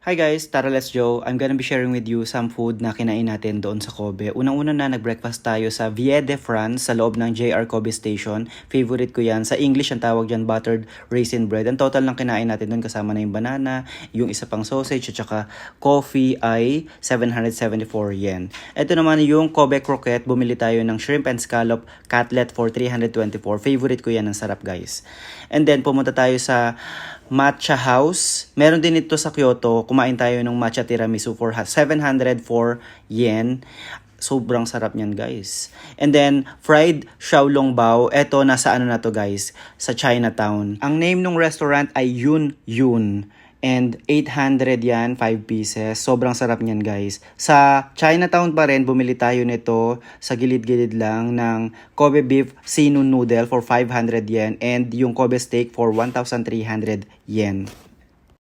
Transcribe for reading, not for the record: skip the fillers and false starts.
Hi guys, tara let's go. I'm gonna be sharing with you some food na kinain natin doon sa Kobe. Unang-una na nag-breakfast tayo sa Vie de France sa loob ng JR Kobe Station. Favorite ko yan. Sa English ang tawag dyan buttered raisin bread. Ang total ng kinain natin doon kasama na yung banana, yung isa pang sausage at saka coffee ay 774 yen. Ito naman yung Kobe croquette. Bumili tayo ng shrimp and scallop cutlet for 324. Favorite ko yan, ang sarap guys. And then pumunta tayo sa Matcha House. Meron din ito sa Kyoto. Kumain tayo ng matcha tiramisu for 704 yen. Sobrang sarap niyan guys. And then, fried xiaolongbao. Eto, nasa ano na to guys? Sa Chinatown. Ang name ng restaurant ay Yun Yun. And 800 yan, 5 pieces. Sobrang sarap niyan guys. Sa Chinatown pa rin, bumili tayo nito sa gilid-gilid lang ng Kobe beef sinu noodle for 500 yen. And yung Kobe steak for 1,300 yen.